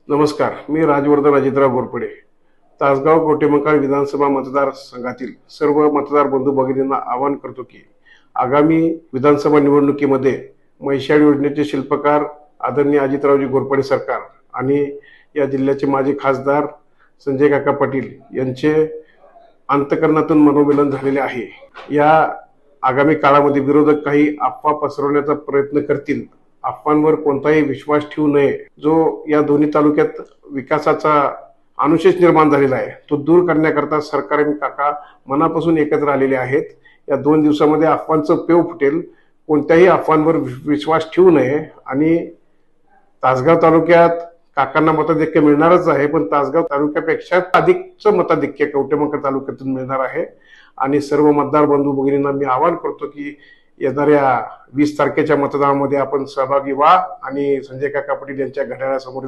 नमस्कार, मी राजवर्धन अजितराव घोरपडे. तासगाव कवठेमंकाळ विधानसभा मतदारसंघातील सर्व मतदार बंधू भगिनींना आवाहन करतो की आगामी विधानसभा निवडणुकीमध्ये म्हैसाळ योजनेचे शिल्पकार आदरणीय अजितरावजी घोरपडे सरकार आणि या जिल्ह्याचे माजी खासदार संजय काका पाटील यांचे अंतःकरणातून मनोमिलन झालेले आहे. या आगामी काळामध्ये विरोधक काही अफवा पसरवण्याचा प्रयत्न करतील. अफवांवर कोणताही विश्वास ठेवू नये. जो या दोन्ही तालुक्यात विकासाचा अनुशेष निर्माण झालेला आहे तो दूर करण्याकरता सरकार आणि काका मनापासून एकत्र आलेले आहेत. या 2 दिवसामध्ये अफवांचं पेव फुटेल. कोणत्याही अफवांवर विश्वास ठेवू नये आणि तासगाव तालुक्यात काकांना मताधिक्य मिळणारच आहे, पण तासगाव तालुक्यापेक्षा अधिकचं मताधिक्य कवठेमंकाळ तालुक्यातून मिळणार आहे. आणि सर्व मतदार बंधू भगिनींना मी आवाहन करतो की येणाऱ्या 20 तारखेच्या मतदानामध्ये आपण सहभागी व्हा आणि संजय काका पाटील यांच्या घड्याळासमोर